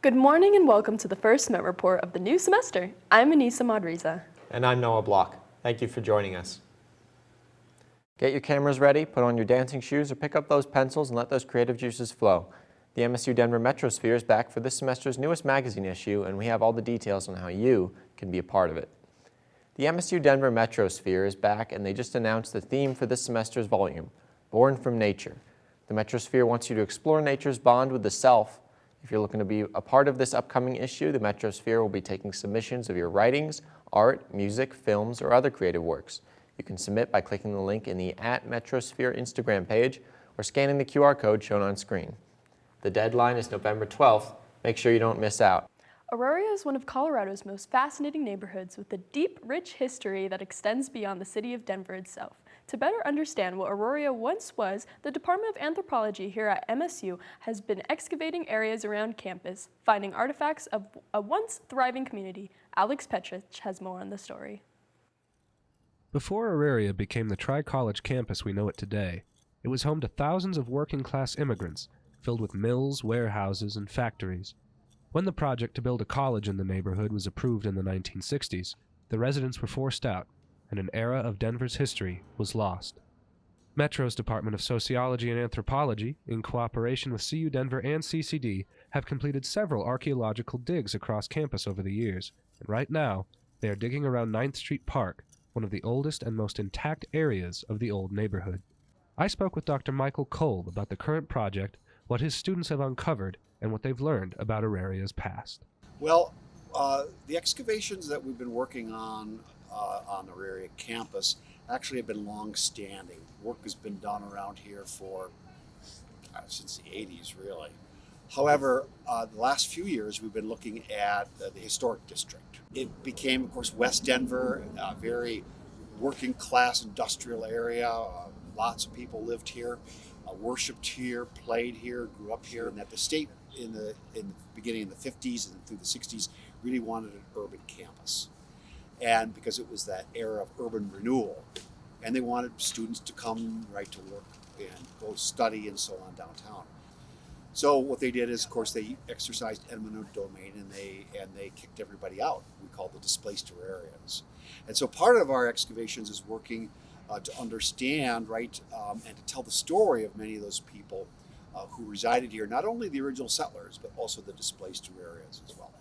Good morning and welcome to the first Met Report of the new semester. I'm Anissa Mohdreza. And I'm Noah Block. Thank you for joining us. Get your cameras ready, put on your dancing shoes, or pick up those pencils and let those creative juices flow. The MSU Denver Metrosphere is back for this semester's newest magazine issue, and we have all the details on how you can be a part of it. The MSU Denver Metrosphere is back, and they just announced the theme for this semester's volume, Born from Nature. The Metrosphere wants you to explore nature's bond with the self. If you're looking to be a part of this upcoming issue, the Metrosphere will be taking submissions of your writings, art, music, films, or other creative works. You can submit by clicking the link in the @Metrosphere Instagram page or scanning the QR code shown on screen. The deadline is November 12th. Make sure you don't miss out. Auraria is one of Colorado's most fascinating neighborhoods with a deep, rich history that extends beyond the city of Denver itself. To better understand what Auraria once was, the Department of Anthropology here at MSU has been excavating areas around campus, finding artifacts of a once thriving community. Alex Petrich has more on the story. Before Auraria became the tri-college campus we know it today, it was home to thousands of working-class immigrants, filled with mills, warehouses, and factories. When the project to build a college in the neighborhood was approved in the 1960s, the residents were forced out, and an era of Denver's history was lost. Metro's Department of Sociology and Anthropology, in cooperation with CU Denver and CCD, have completed several archaeological digs across campus over the years, and right now, they are digging around 9th Street Park, one of the oldest and most intact areas of the old neighborhood. I spoke with Dr. Michael Kolb about the current project, what his students have uncovered, and what they've learned about Auraria's past. Well, the excavations that we've been working on the Auraria campus actually have been long-standing. Work has been done around here for since the 80s, really. However, the last few years we've been looking at the historic district. It became, of course, West Denver, a very working-class industrial area. Lots of people lived here, worshipped here, played here, grew up here, and that the state in the beginning of the 50s and through the 60s really wanted an urban campus. And because it was that era of urban renewal, and they wanted students to come right to work and go study and so on downtown. So what they did is, of course, they exercised eminent domain and they kicked everybody out. We call the displaced areas. And so part of our excavations is working to understand, and to tell the story of many of those people who resided here, not only the original settlers, but also the displaced areas as well.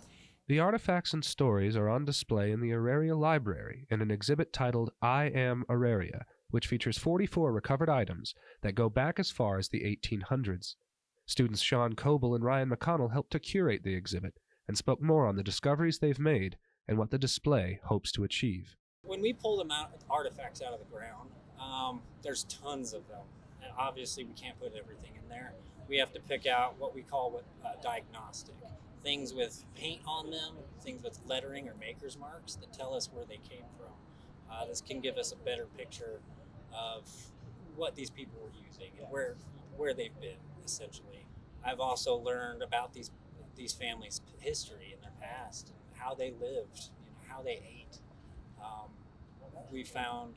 The artifacts and stories are on display in the Auraria Library in an exhibit titled I Am Auraria, which features 44 recovered items that go back as far as the 1800s. Students Sean Coble and Ryan McConnell helped to curate the exhibit and spoke more on the discoveries they've made and what the display hopes to achieve. When we pull them out, artifacts out of the ground, there's tons of them. And obviously, we can't put everything in there. We have to pick out what we call diagnostic. Things with paint on them, things with lettering or maker's marks that tell us where they came from. This can give us a better picture of what these people were using and where they've been, essentially. I've also learned about these families' history and their past, and how they lived, how they ate. We found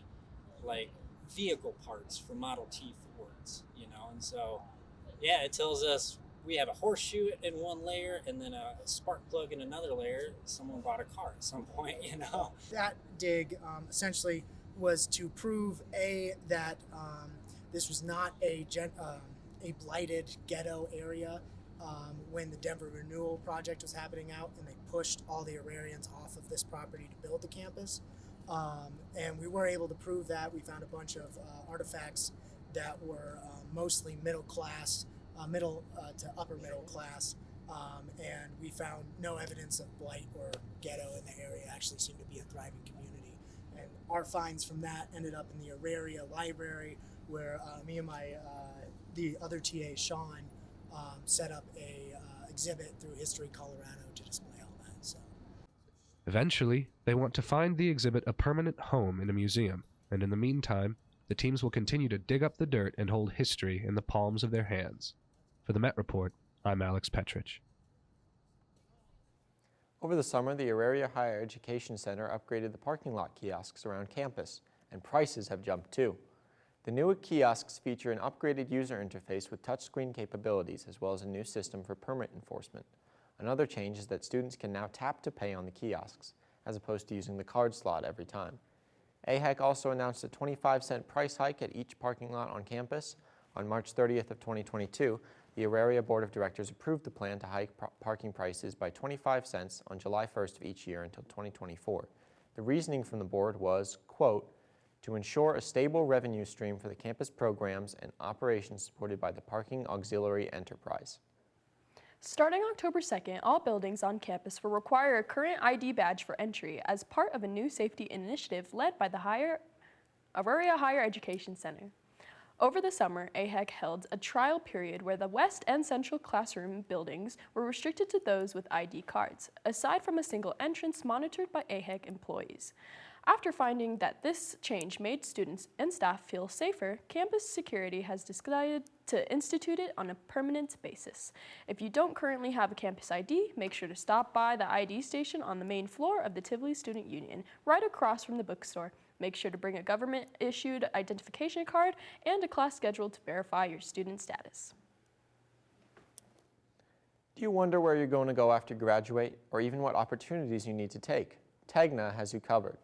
vehicle parts for Model T Fords, and so it tells us we have a horseshoe in one layer and then a spark plug in another layer. Someone bought a car at some point, That dig essentially was to prove that this was not a blighted ghetto area when the Denver Renewal Project was happening out, and they pushed all the Aurarians off of this property to build the campus. And we were able to prove that. We found a bunch of artifacts that were mostly middle class, middle to upper middle class, and we found no evidence of blight or ghetto in the area. It actually seemed to be a thriving community. And our finds from that ended up in the Auraria Library, where me and the other TA, Sean, set up a exhibit through History Colorado to display all that. So. Eventually, they want to find the exhibit a permanent home in a museum, and in the meantime, the teams will continue to dig up the dirt and hold history in the palms of their hands. For the Met Report, I'm Alex Petrich. Over the summer, the Auraria Higher Education Center upgraded the parking lot kiosks around campus, and prices have jumped too. The new kiosks feature an upgraded user interface with touchscreen capabilities, as well as a new system for permit enforcement. Another change is that students can now tap to pay on the kiosks, as opposed to using the card slot every time. AHEC also announced a 25-cent price hike at each parking lot on campus. On March 30th of 2022, the Auraria Board of Directors approved the plan to hike parking prices by 25 cents on July 1st of each year until 2024. The reasoning from the board was, quote, to ensure a stable revenue stream for the campus programs and operations supported by the Parking Auxiliary Enterprise. Starting October 2nd, all buildings on campus will require a current ID badge for entry as part of a new safety initiative led by the Auraria Higher Education Center. Over the summer, AHEC held a trial period where the West and Central classroom buildings were restricted to those with ID cards, aside from a single entrance monitored by AHEC employees. After finding that this change made students and staff feel safer, campus security has decided to institute it on a permanent basis. If you don't currently have a campus ID, make sure to stop by the ID station on the main floor of the Tivoli Student Union, right across from the bookstore. Make sure to bring a government-issued identification card and a class schedule to verify your student status. Do you wonder where you're going to go after you graduate, or even what opportunities you need to take? Tegna has you covered.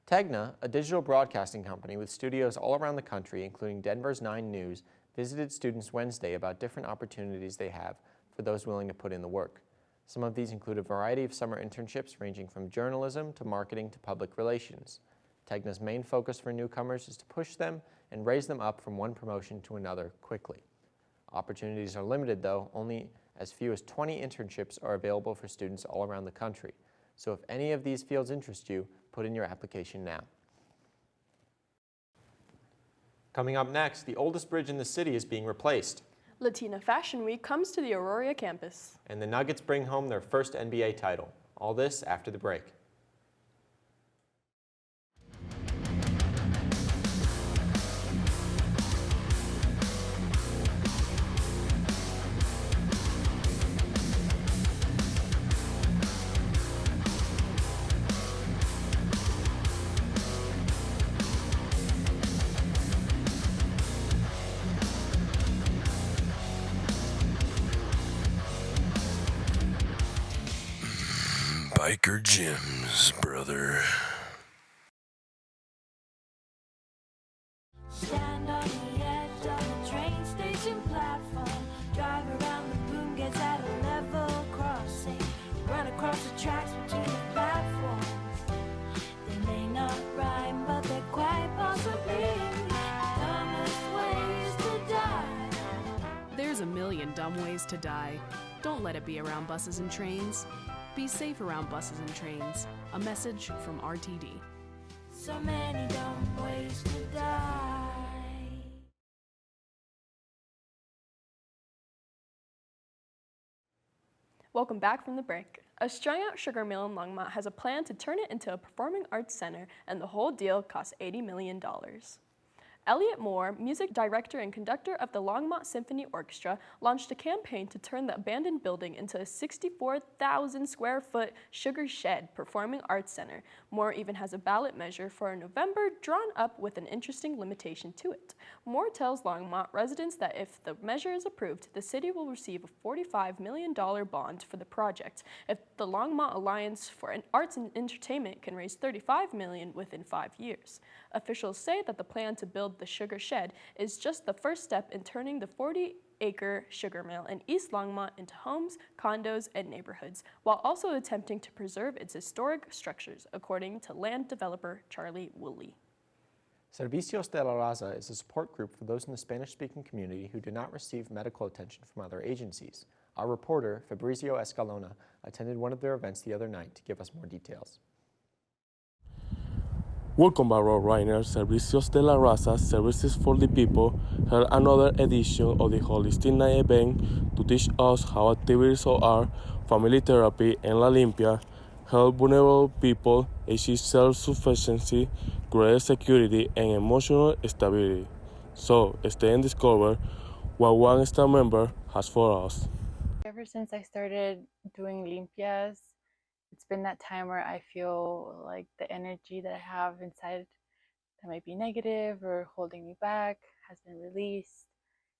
Tegna, a digital broadcasting company with studios all around the country, including Denver's 9 News, visited students Wednesday about different opportunities they have for those willing to put in the work. Some of these include a variety of summer internships ranging from journalism to marketing to public relations. Tegna's main focus for newcomers is to push them and raise them up from one promotion to another quickly. Opportunities are limited though, only as few as 20 internships are available for students all around the country. So if any of these fields interest you, put in your application now. Coming up next, the oldest bridge in the city is being replaced. Latina Fashion Week comes to the Auraria campus. And the Nuggets bring home their first NBA title. All this after the break. Biker Jim's brother. Stand on the edge of the train station platform. Drive around the boom, gets at a level crossing. Run across the tracks between the platforms. They may not rhyme, but they're quite possibly dumbest ways to die. There's a million dumb ways to die. Don't let it be around buses and trains. Be safe around buses and trains. A message from RTD. So many dumb ways to die. Welcome back from the break. A strung-out sugar mill in Longmont has a plan to turn it into a performing arts center, and the whole deal costs $80 million. Elliot Moore, music director and conductor of the Longmont Symphony Orchestra, launched a campaign to turn the abandoned building into a 64,000 square foot sugar shed performing arts center. Moore even has a ballot measure for November drawn up with an interesting limitation to it. Moore tells Longmont residents that if the measure is approved, the city will receive a $45 million bond for the project. If the Longmont Alliance for Arts and Entertainment can raise $35 million within 5 years. Officials say that the plan to build the sugar shed is just the first step in turning the 40-acre sugar mill in East Longmont into homes, condos, and neighborhoods, while also attempting to preserve its historic structures, according to land developer Charlie Woolley. Servicios de la Raza is a support group for those in the Spanish-speaking community who do not receive medical attention from other agencies. Our reporter, Fabrizio Escalona, attended one of their events the other night to give us more details. Welcome back, Road Runners. Servicios de la Raza, Services for the People, held another edition of the Holistic Night event to teach us how activities of art, family therapy, and La Limpia help vulnerable people achieve self-sufficiency, greater security, and emotional stability. So, stay and discover what one staff member has for us. Ever since I started doing limpias, it's been that time where I feel like the energy that I have inside that might be negative or holding me back has been released.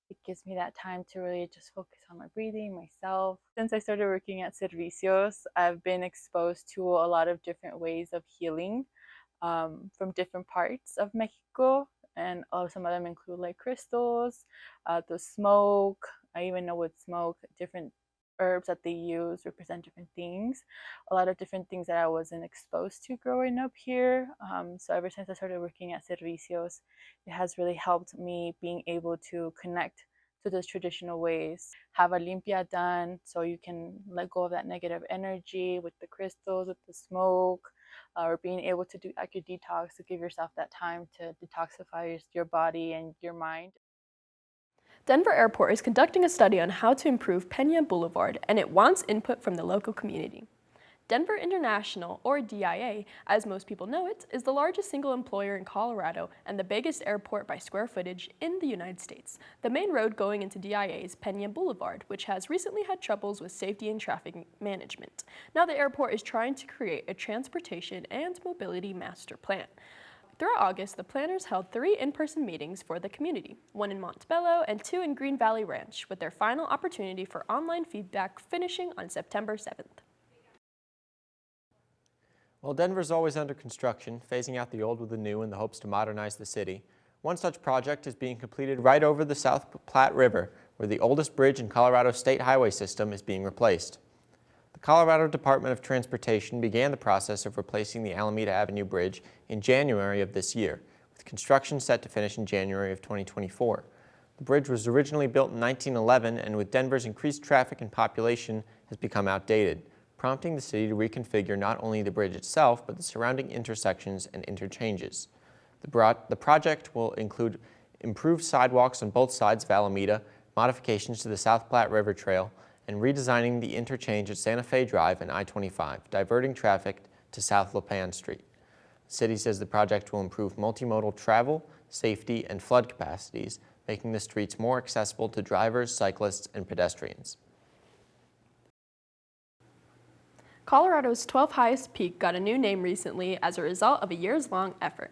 It gives me that time to really just focus on my breathing, myself. Since I started working at Servicios, I've been exposed to a lot of different ways of healing from different parts of Mexico. And some of them include like crystals, the smoke. I even know with smoke, different herbs that they use represent different things. A lot of different things that I wasn't exposed to growing up here. So ever since I started working at Servicios, it has really helped me being able to connect to those traditional ways. Have a limpia done so you can let go of that negative energy with the crystals, with the smoke, or being able to do like your detox to give yourself that time to detoxify your body and your mind. Denver Airport is conducting a study on how to improve Peña Boulevard, and it wants input from the local community. Denver International, or DIA, as most people know it, is the largest single employer in Colorado and the biggest airport by square footage in the United States. The main road going into DIA is Peña Boulevard, which has recently had troubles with safety and traffic management. Now the airport is trying to create a transportation and mobility master plan. Throughout August, the planners held 3 in-person meetings for the community, 1 in Montebello and 2 in Green Valley Ranch, with their final opportunity for online feedback finishing on September 7th. While Denver's always under construction, phasing out the old with the new in the hopes to modernize the city, one such project is being completed right over the South Platte River, where the oldest bridge in Colorado's state highway system is being replaced. The Colorado Department of Transportation began the process of replacing the Alameda Avenue Bridge in January of this year, with construction set to finish in January of 2024. The bridge was originally built in 1911 and with Denver's increased traffic and population has become outdated, prompting the city to reconfigure not only the bridge itself, but the surrounding intersections and interchanges. The project will include improved sidewalks on both sides of Alameda, modifications to the South Platte River Trail, and redesigning the interchange at Santa Fe Drive and I-25, diverting traffic to South Lipan Street. The city says the project will improve multimodal travel, safety, and flood capacities, making the streets more accessible to drivers, cyclists, and pedestrians. Colorado's 12th highest peak got a new name recently as a result of a years-long effort.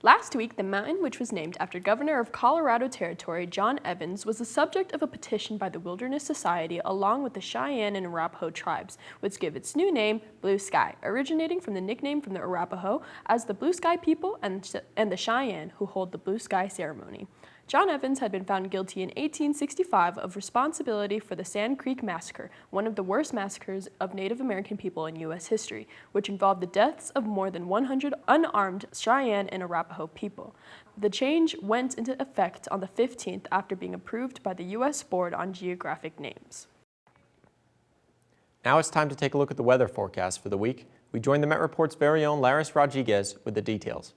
Last week, the mountain, which was named after Governor of Colorado Territory John Evans, was the subject of a petition by the Wilderness Society along with the Cheyenne and Arapaho tribes, which give its new name Blue Sky, originating from the nickname from the Arapaho as the Blue Sky people and the Cheyenne who hold the Blue Sky ceremony. John Evans had been found guilty in 1865 of responsibility for the Sand Creek Massacre, one of the worst massacres of Native American people in U.S. history, which involved the deaths of more than 100 unarmed Cheyenne and Arapaho people. The change went into effect on the 15th after being approved by the U.S. Board on Geographic Names. Now it's time to take a look at the weather forecast for the week. We join the Met Report's very own Laryss Rodriguez with the details.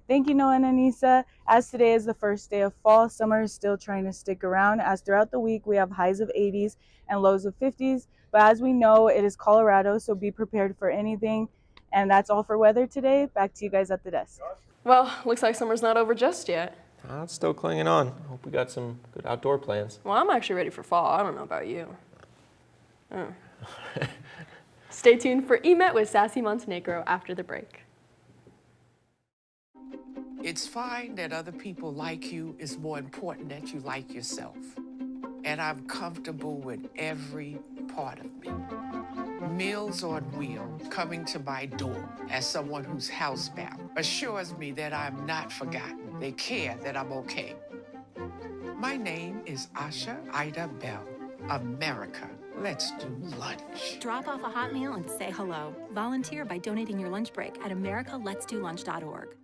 Thank you, Noah and Anissa. As today is the first day of fall, summer is still trying to stick around, as throughout the week we have highs of 80s and lows of 50s. But as we know, it is Colorado, so be prepared for anything. And that's all for weather today. Back to you guys at the desk. Well, looks like summer's not over just yet. It's still clinging on. Hope we got some good outdoor plans. Well, I'm actually ready for fall. I don't know about you. Stay tuned for EMET with Sassy Montenegro after the break. It's fine that other people like you. It's more important that you like yourself. And I'm comfortable with every part of me. Meals on Wheels coming to my door as someone who's housebound assures me that I'm not forgotten. They care that I'm okay. My name is Asha Ida Bell. America, let's do lunch. Drop off a hot meal and say hello. Volunteer by donating your lunch break at americaletsdolunch.org.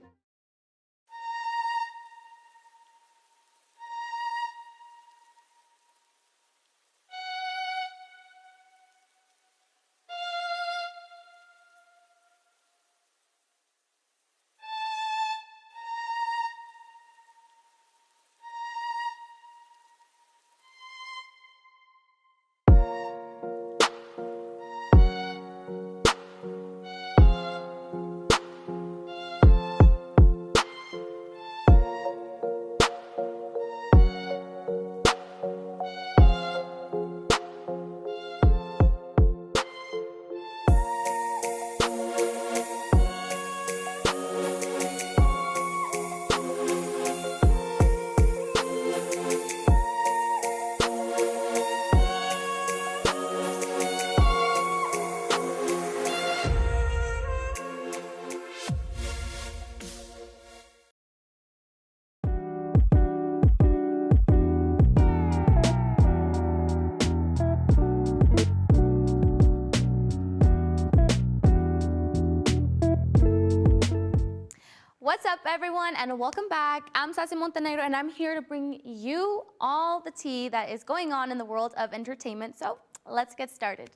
What's up, everyone, and welcome back. I'm Sassy Montenegro, and I'm here to bring you all the tea that is going on in the world of entertainment. So let's get started.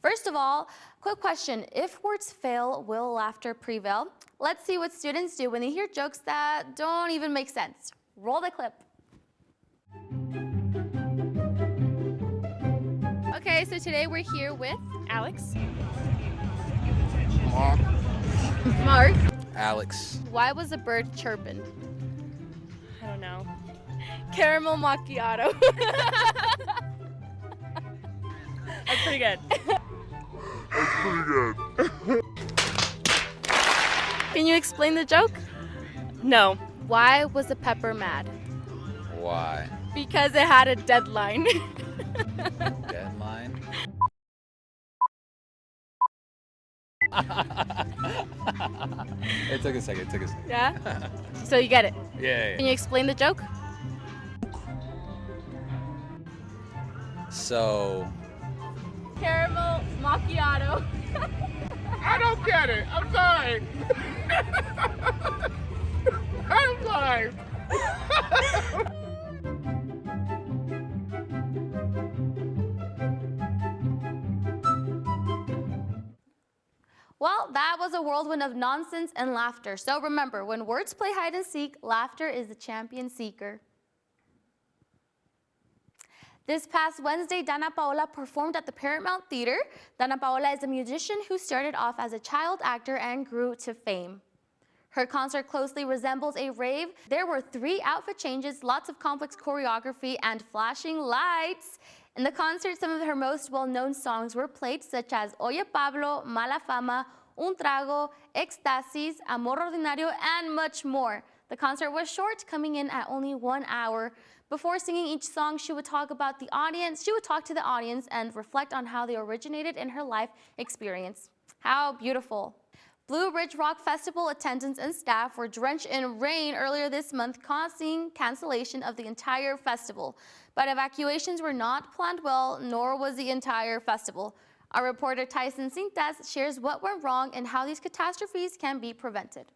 First of all, quick question. If words fail, will laughter prevail? Let's see what students do when they hear jokes that don't even make sense. Roll the clip. Okay, so today we're here with Alex. Mark. Alex. Why was a bird chirping? I don't know. Caramel macchiato. That's pretty good. That's pretty good. Can you explain the joke? No. Why was the pepper mad? Why? Because it had a deadline. Deadline? It took a second. Yeah? So you get it? Yeah. Can you explain the joke? So, Caramel macchiato. I don't get it. I'm sorry. I'm sorry. Well, that was a whirlwind of nonsense and laughter. So remember, when words play hide and seek, laughter is the champion seeker. This past Wednesday, Dana Paola performed at the Paramount Theater. Dana Paola is a musician who started off as a child actor and grew to fame. Her concert closely resembles a rave. There were 3 outfit changes, lots of complex choreography, and flashing lights. In the concert, some of her most well-known songs were played, such as Oye Pablo, Mala Fama, Un Trago, Éxtasis, Amor Ordinario, and much more. The concert was short, coming in at only 1 hour. Before singing each song, she would talk to the audience and reflect on how they originated in her life experience. How beautiful. Blue Ridge Rock Festival attendants and staff were drenched in rain earlier this month, causing cancellation of the entire festival. But evacuations were not planned well, nor was the entire festival. Our reporter Tyson Sintas shares what went wrong and how these catastrophes can be prevented.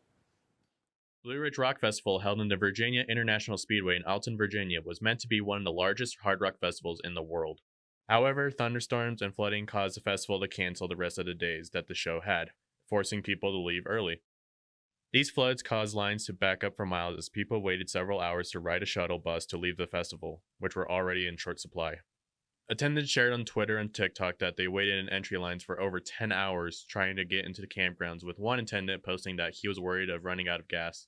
Blue Ridge Rock Festival, held in the Virginia International Speedway in Alton, Virginia, was meant to be one of the largest hard rock festivals in the world. However, thunderstorms and flooding caused the festival to cancel the rest of the days that the show had, forcing people to leave early. These floods caused lines to back up for miles as people waited several hours to ride a shuttle bus to leave the festival, which were already in short supply. Attendants shared on Twitter and TikTok that they waited in entry lines for over 10 hours trying to get into the campgrounds, with one attendant posting that he was worried of running out of gas.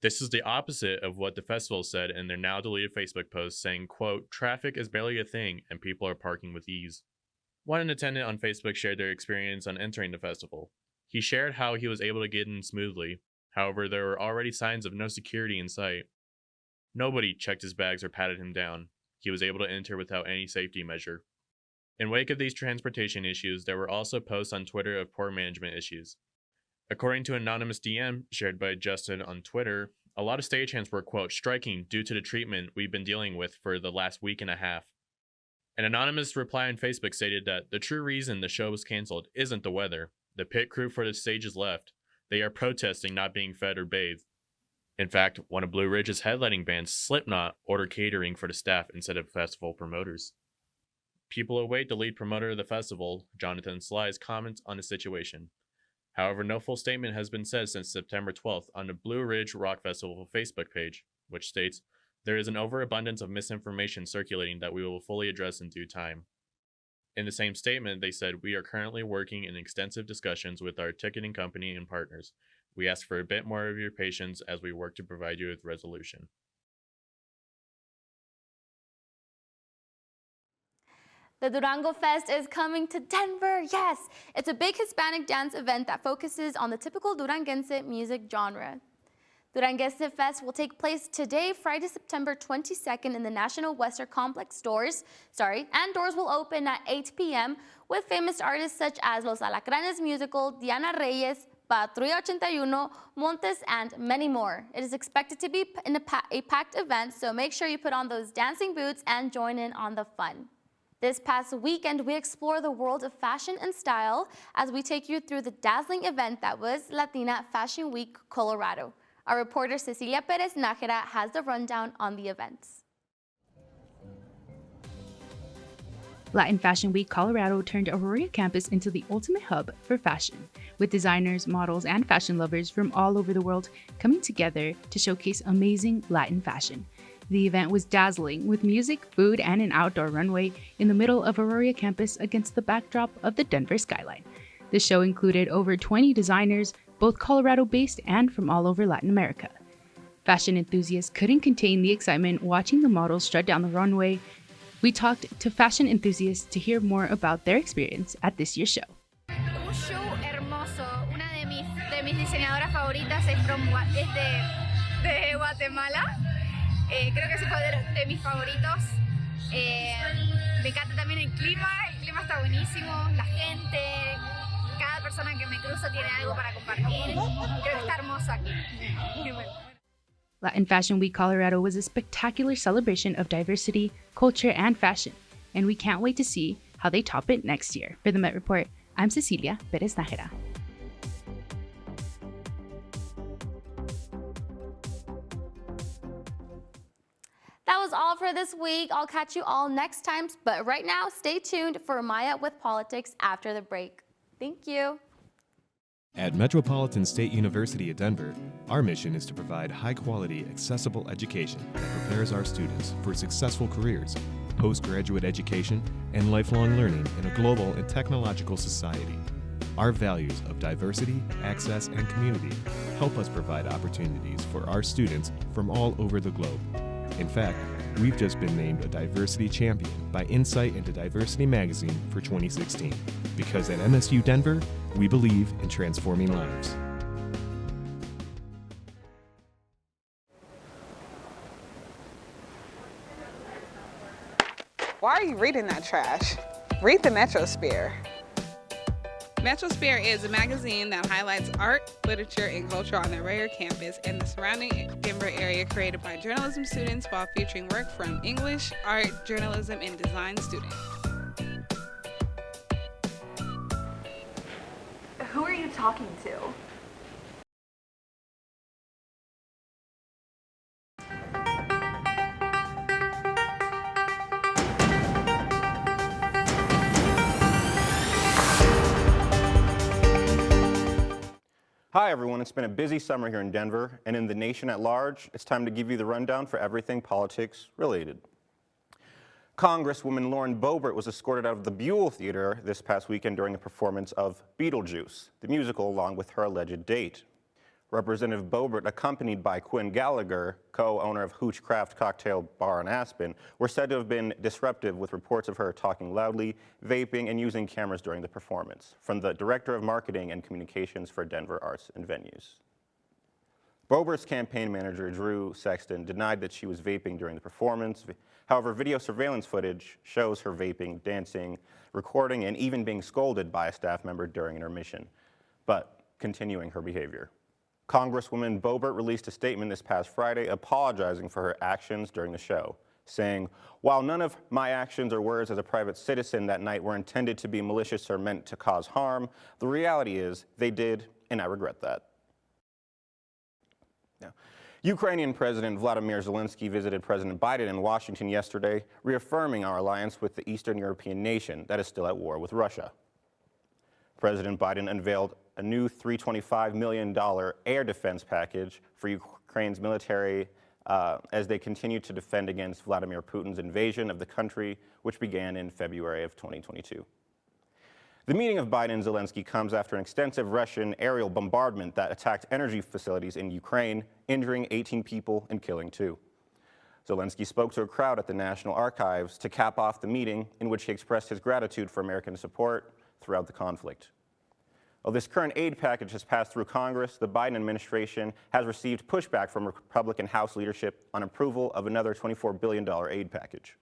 This is the opposite of what the festival said in their now deleted Facebook post, saying, quote, "Traffic is barely a thing and people are parking with ease." One attendant on Facebook shared their experience on entering the festival. He shared how he was able to get in smoothly. However, there were already signs of no security in sight. Nobody checked his bags or patted him down. He was able to enter without any safety measure. In wake of these transportation issues, there were also posts on Twitter of poor management issues. According to an anonymous DM shared by Justin on Twitter, a lot of stagehands were, quote, "striking due to the treatment we've been dealing with for the last week and a half." An anonymous reply on Facebook stated that the true reason the show was canceled isn't the weather. The pit crew for the stages left. They are protesting not being fed or bathed. In fact, one of Blue Ridge's headlining bands, Slipknot, ordered catering for the staff instead of festival promoters. People await the lead promoter of the festival, Jonathan Sly's comments on the situation. However, no full statement has been said since September 12th on the Blue Ridge Rock Festival Facebook page, which states, "There is an overabundance of misinformation circulating that we will fully address in due time." In the same statement, they said, "We are currently working in extensive discussions with our ticketing company and partners. We ask for a bit more of your patience as we work to provide you with resolution." The Durango Fest is coming to Denver, yes! It's a big Hispanic dance event that focuses on the typical Duranguense music genre. Duranguense Fest will take place today, Friday, September 22nd in the National Western Complex and doors will open at 8 p.m. with famous artists such as Los Alacranes Musical, Diana Reyes, Patrulla 81, Montes, and many more. It is expected to be a packed event, so make sure you put on those dancing boots and join in on the fun. This past weekend, we explore the world of fashion and style as we take you through the dazzling event that was Latina Fashion Week Colorado. Our reporter Cecilia Perez-Najera has the rundown on the events. Latin Fashion Week Colorado turned Aurora campus into the ultimate hub for fashion, with designers, models, and fashion lovers from all over the world coming together to showcase amazing Latin fashion. The event was dazzling, with music, food, and an outdoor runway in the middle of Aurora campus against the backdrop of the Denver skyline. The show included over 20 designers, both Colorado-based and from all over Latin America. Fashion enthusiasts couldn't contain the excitement watching the models strut down the runway. We talked to fashion enthusiasts to hear more about their experience at this year's show. Un show hermoso. Una de mis diseñadoras favoritas es de Guatemala. Creo que ese fue de mis favoritos. Me encanta también el clima está buenísimo, la gente, cada persona que me cruza tiene algo para compartir. Creo que está hermoso aquí. Latin Fashion Week Colorado was a spectacular celebration of diversity, culture, and fashion, and we can't wait to see how they top it next year. For the Met Report, I'm Cecilia Perez-Najera. That was all for this week. I'll catch you all next time, but right now, stay tuned for Miah with Politics after the break. Thank you. At Metropolitan State University of Denver, our mission is to provide high-quality, accessible education that prepares our students for successful careers, postgraduate education, and lifelong learning in a global and technological society. Our values of diversity, access, and community help us provide opportunities for our students from all over the globe. In fact, we've just been named a diversity champion by Insight into Diversity magazine for 2016. Because at MSU Denver, we believe in transforming lives. Why are you reading that trash? Read the Metrosphere. Metrosphere is a magazine that highlights art, literature, and culture on the Aurora campus and the surrounding Denver area, created by journalism students while featuring work from English, art, journalism, and design students. Who are you talking to? Hi everyone, it's been a busy summer here in Denver and in the nation at large. It's time to give you the rundown for everything politics related. Congresswoman Lauren Boebert was escorted out of the Buell Theater this past weekend during a performance of Beetlejuice, the musical, along with her alleged date. Representative Boebert, accompanied by Quinn Gallagher, co-owner of Hooch Craft Cocktail Bar in Aspen, were said to have been disruptive, with reports of her talking loudly, vaping, and using cameras during the performance, from the Director of Marketing and Communications for Denver Arts and Venues. Boebert's campaign manager, Drew Sexton, denied that she was vaping during the performance. However, video surveillance footage shows her vaping, dancing, recording, and even being scolded by a staff member during intermission, but continuing her behavior. Congresswoman Boebert released a statement this past Friday apologizing for her actions during the show, saying, "While none of my actions or words as a private citizen that night were intended to be malicious or meant to cause harm, the reality is they did, and I regret that." Now, Ukrainian President Vladimir Zelensky visited President Biden in Washington yesterday, reaffirming our alliance with the Eastern European nation that is still at war with Russia. President Biden unveiled a new $325 million air defense package for Ukraine's military as they continue to defend against Vladimir Putin's invasion of the country, which began in February of 2022. The meeting of Biden and Zelensky comes after an extensive Russian aerial bombardment that attacked energy facilities in Ukraine, injuring 18 people and killing 2. Zelensky spoke to a crowd at the National Archives to cap off the meeting, in which he expressed his gratitude for American support throughout the conflict. While this current aid package has passed through Congress, the Biden administration has received pushback from Republican House leadership on approval of another $24 billion aid package.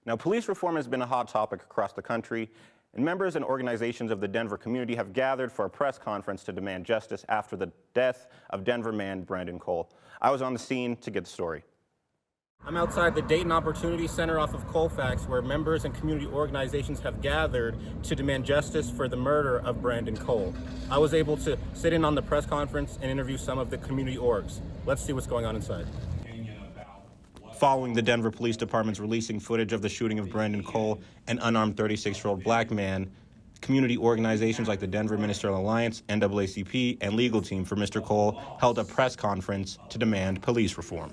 Now, police reform has been a hot topic across the country, and members and organizations of the Denver community have gathered for a press conference to demand justice after the death of Denver man Brandon Cole. I was on the scene to get the story. I'm outside the Dayton Opportunity Center off of Colfax, where members and community organizations have gathered to demand justice for the murder of Brandon Cole. I was able to sit in on the press conference and interview some of the community orgs. Let's see what's going on inside. Following the Denver Police Department's releasing footage of the shooting of Brandon Cole, an unarmed 36-year-old black man, community organizations like the Denver Ministerial Alliance, NAACP, and legal team for Mr. Cole held a press conference to demand police reform.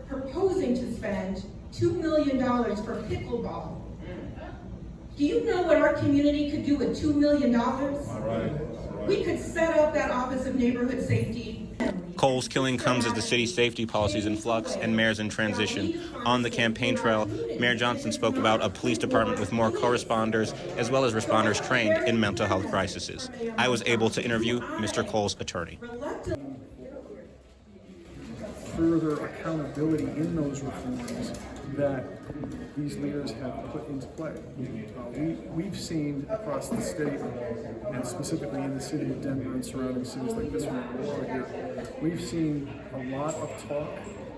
Proposing to spend $2 million for pickleball. Do you know what our community could do with $2 million? We could set up that Office of Neighborhood Safety. Cole's killing comes as the city's safety policies in flux and mayors in transition. On the campaign trail, Mayor Johnson spoke about a police department with more co-responders as well as responders trained in mental health crises. I was able to interview Mr. Cole's attorney. Further accountability in those reforms that these leaders have put into play. We've seen across the state, and specifically in the city of Denver and surrounding cities like this one, we've seen a lot of talk.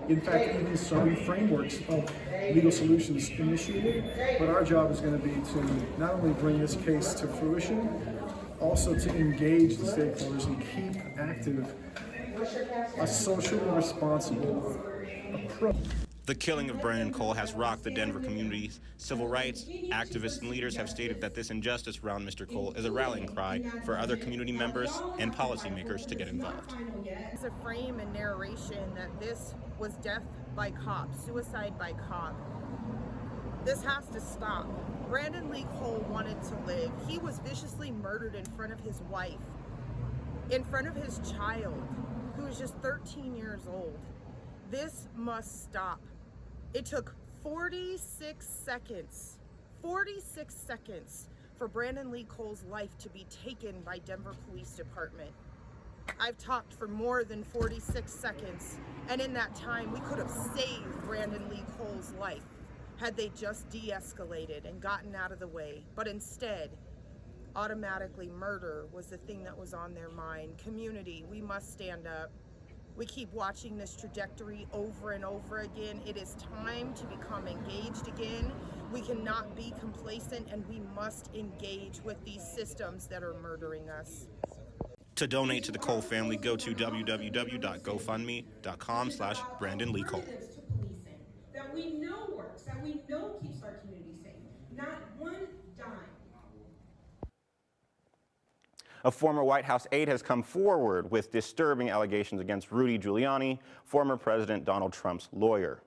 In fact, even some frameworks of legal solutions initiated, but our job is going to be to not only bring this case to fruition, also to engage the stakeholders and keep active a socially responsible approach. The killing of Brandon Cole has rocked the Denver community. Civil rights activists and leaders have stated that this injustice around Mr. Cole is a rallying cry for other community members and policymakers to get involved. It's a frame and narration that this was death by cop, suicide by cop. This has to stop. Brandon Lee Cole wanted to live. He was viciously murdered in front of his wife, in front of his child, who was just 13 years old. This must stop. It took 46 seconds for Brandon Lee Cole's life to be taken by Denver Police Department. I've talked for more than 46 seconds, and in that time, we could have saved Brandon Lee Cole's life had they just de-escalated and gotten out of the way. But instead, automatically murder was the thing that was on their mind. Community, we must stand up. We keep watching this trajectory over and over again. It is time to become engaged again. We cannot be complacent, and we must engage with these systems that are murdering us. To donate to the Cole family, go to www.gofundme.com/Brandon Lee Cole. That we know works, that we know keeps our community safe. Not one dime. A former White House aide has come forward with disturbing allegations against Rudy Giuliani, former President Donald Trump's lawyer.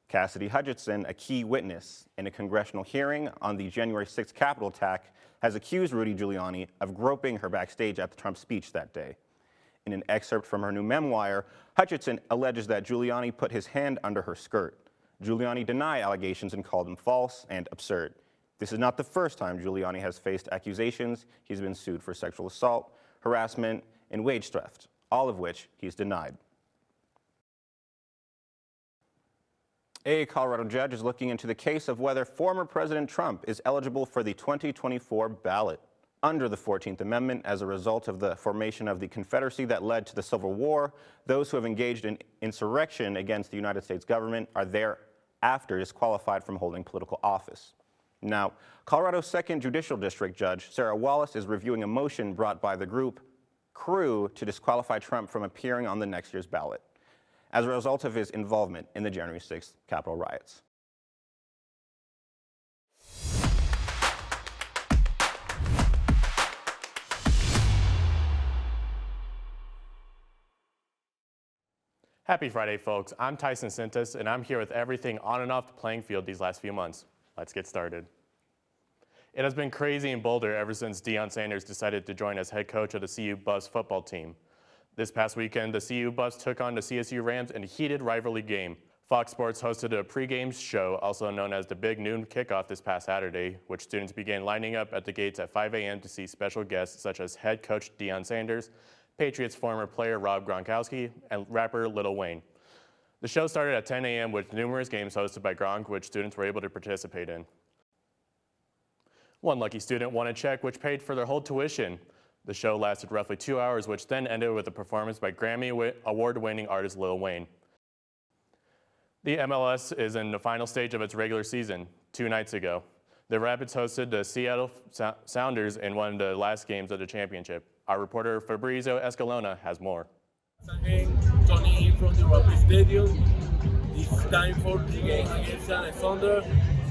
Cassidy Hutchinson, a key witness in a congressional hearing on the January 6th Capitol attack, has accused Rudy Giuliani of groping her backstage at the Trump speech that day. In an excerpt from her new memoir, Hutchinson alleges that Giuliani put his hand under her skirt. Giuliani denied allegations and called them false and absurd. This is not the first time Giuliani has faced accusations. He's been sued for sexual assault, harassment, and wage theft, all of which he's denied. A Colorado judge is looking into the case of whether former President Trump is eligible for the 2024 ballot. Under the 14th Amendment, as a result of the formation of the Confederacy that led to the Civil War, those who have engaged in insurrection against the United States government are thereafter disqualified from holding political office. Now, Colorado's 2nd Judicial District Judge Sarah Wallace is reviewing a motion brought by the group Crew to disqualify Trump from appearing on the next year's ballot as a result of his involvement in the January 6th Capitol riots. Happy Friday, folks. I'm Tyson Sintas, and I'm here with everything on and off the playing field these last few months. Let's get started. It has been crazy in Boulder ever since Deion Sanders decided to join as head coach of the CU Buffs football team. This past weekend, the CU Buffs took on the CSU Rams in a heated rivalry game. Fox Sports hosted a pregame show, also known as the Big Noon Kickoff, this past Saturday, which students began lining up at the gates at 5 a.m. to see special guests such as head coach Deion Sanders, Patriots former player Rob Gronkowski, and rapper Lil Wayne. The show started at 10 a.m. with numerous games hosted by Gronk, which students were able to participate in. One lucky student won a check which paid for their whole tuition. The show lasted roughly 2 hours, which then ended with a performance by Grammy Award-winning artist Lil Wayne. The MLS is in the final stage of its regular season. 2 nights ago, the Rapids hosted the Seattle Sounders in one of the last games of the championship. Our reporter Fabrizio Escalona has more. Again, Tony in from the Rapid Stadium. It's time for the game against Seattle Sounders.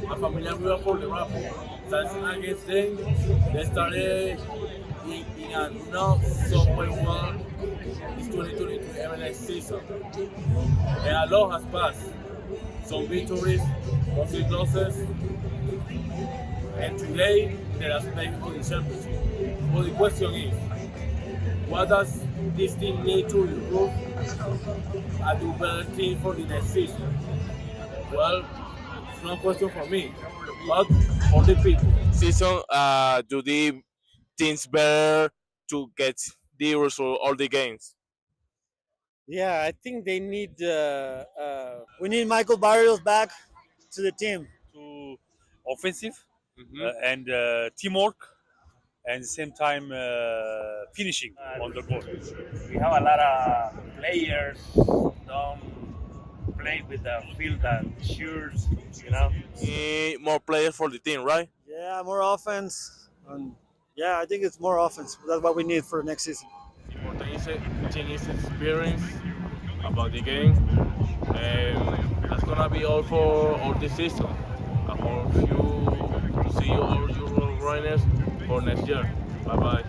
A familiar rival for the Rapids. Tyson against them. They started in a not so well this 2022 MLS season. And a lot has passed. Some victories, mostly losses. And today, they are playing for the championship. But the question is, what does this team need to improve and do better team for the next season? Well, it's not a question for me, but for the people. Season, do the teams better to get the result all the games? Yeah, I think they need. We need Michael Barrios back to the team. To offensive and teamwork, and at the same time finishing on the goal. We have a lot of players don't play with the field and shirts, you know. Need more players for the team, right? Yeah, more offense. Yeah, I think it's more offense. That's what we need for next season. Important is team is experience about the game, and that's gonna be all for all this season. I hope you to see all your runners for next year. Bye bye.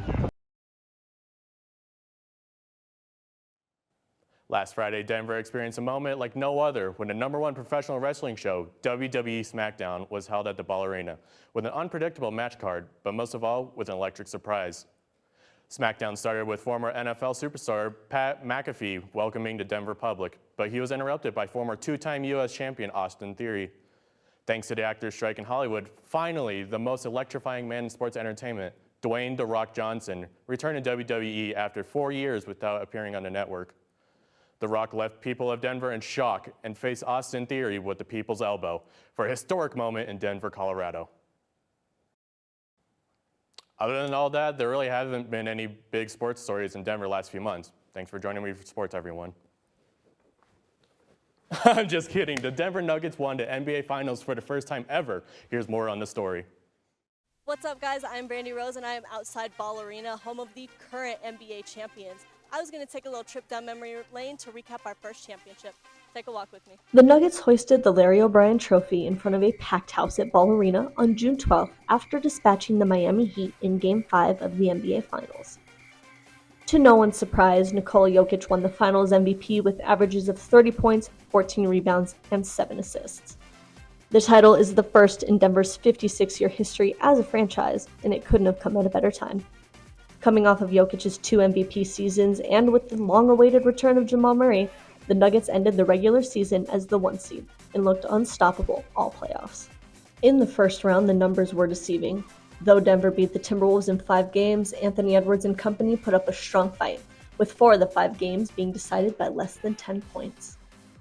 Last Friday, Denver experienced a moment like no other when the #1 professional wrestling show, WWE SmackDown, was held at the Ball Arena with an unpredictable match card, but most of all, with an electric surprise. SmackDown started with former NFL superstar Pat McAfee welcoming the Denver public, but he was interrupted by former 2-time U.S. champion Austin Theory. Thanks to the actor's strike in Hollywood, finally, the most electrifying man in sports entertainment, Dwayne "The Rock" Johnson, returned to WWE after 4 years without appearing on the network. The Rock left people of Denver in shock and faced Austin Theory with the people's elbow for a historic moment in Denver, Colorado. Other than all that, there really haven't been any big sports stories in Denver last few months. Thanks for joining me for sports, everyone. I'm just kidding. The Denver Nuggets won the NBA Finals for the first time ever. Here's more on the story. What's up, guys? I'm Brandi Rose, and I am outside Ball Arena, home of the current NBA champions. I was going to take a little trip down memory lane to recap our first championship. Take a walk with me. The Nuggets hoisted the Larry O'Brien Trophy in front of a packed house at Ball Arena on June 12th after dispatching the Miami Heat in Game 5 of the NBA Finals. To no one's surprise, Nikola Jokic won the Finals MVP with averages of 30 points, 14 rebounds, and 7 assists. The title is the first in Denver's 56-year history as a franchise, and it couldn't have come at a better time. Coming off of Jokic's 2 MVP seasons and with the long-awaited return of Jamal Murray, the Nuggets ended the regular season as the 1 seed and looked unstoppable all playoffs. In the first round, the numbers were deceiving. Though Denver beat the Timberwolves in 5 games, Anthony Edwards and company put up a strong fight, with 4 of the 5 games being decided by less than 10 points.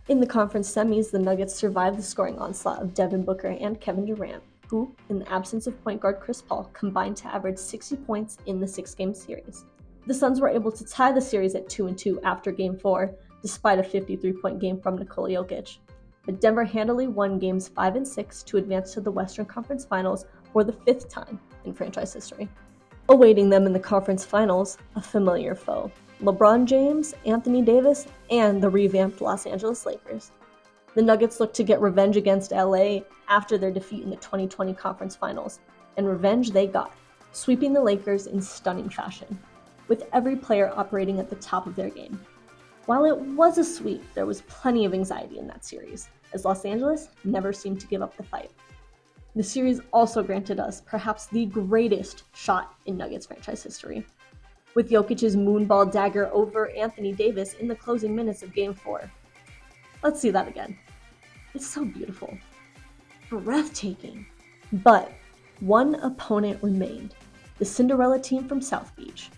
In the conference semis, the Nuggets survived the scoring onslaught of Devin Booker and Kevin Durant, who, in the absence of point guard Chris Paul, combined to average 60 points in the 6-game series. The Suns were able to tie the series at 2-2 after Game 4, despite a 53-point game from Nikola Jokic. But Denver handily won Games 5 and 6 to advance to the Western Conference Finals for the 5th time in franchise history. Awaiting them in the conference finals, a familiar foe: LeBron James, Anthony Davis, and the revamped Los Angeles Lakers. The Nuggets looked to get revenge against LA after their defeat in the 2020 conference finals, and revenge they got, sweeping the Lakers in stunning fashion, with every player operating at the top of their game. While it was a sweep, there was plenty of anxiety in that series, as Los Angeles never seemed to give up the fight. The series also granted us perhaps the greatest shot in Nuggets franchise history, with Jokic's moonball dagger over Anthony Davis in the closing minutes of Game 4. Let's see that again. It's so beautiful. Breathtaking. But one opponent remained, the Cinderella team from South Beach,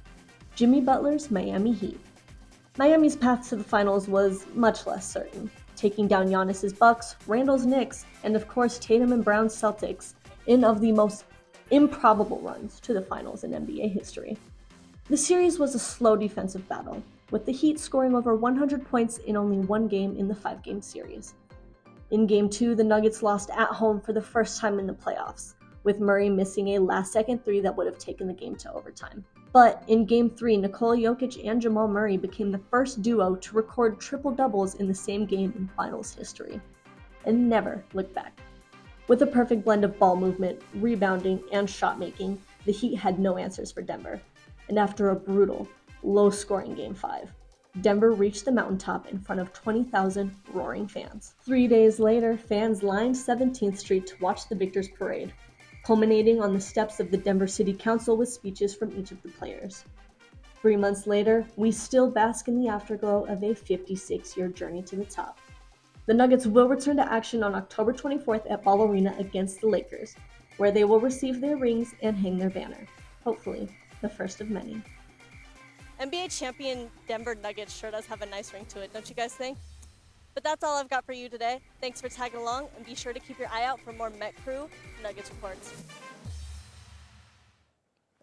Jimmy Butler's Miami Heat. Miami's path to the finals was much less certain, taking down Giannis's Bucks, Randall's Knicks, and of course Tatum and Brown's Celtics in of the most improbable runs to the finals in NBA history. The series was a slow defensive battle, with the Heat scoring over 100 points in only 1 game in the 5-game series. In Game 2, the Nuggets lost at home for the first time in the playoffs, with Murray missing a last-second three that would have taken the game to overtime. But in Game 3, Nikola Jokic and Jamal Murray became the first duo to record triple-doubles in the same game in finals history, and never looked back. With a perfect blend of ball movement, rebounding, and shot-making, the Heat had no answers for Denver. And after a brutal, low-scoring Game 5, Denver reached the mountaintop in front of 20,000 roaring fans. 3 days later, fans lined 17th Street to watch the victors' parade, culminating on the steps of the Denver City Council with speeches from each of the players. 3 months later, we still bask in the afterglow of a 56-year journey to the top. The Nuggets will return to action on October 24th at Ball Arena against the Lakers, where they will receive their rings and hang their banner. Hopefully, the first of many. NBA champion Denver Nuggets sure does have a nice ring to it, don't you guys think? But that's all I've got for you today. Thanks for tagging along, and be sure to keep your eye out for more Met Crew Nuggets reports.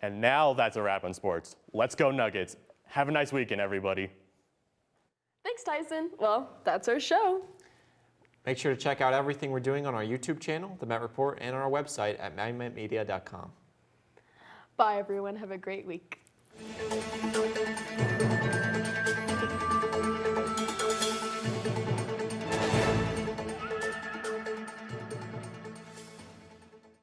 And now that's a wrap on sports. Let's go Nuggets. Have a nice weekend, everybody. Thanks, Tyson. Well, that's our show. Make sure to check out everything we're doing on our YouTube channel, The Met Report, and on our website at magmetmedia.com. Bye, everyone. Have a great week.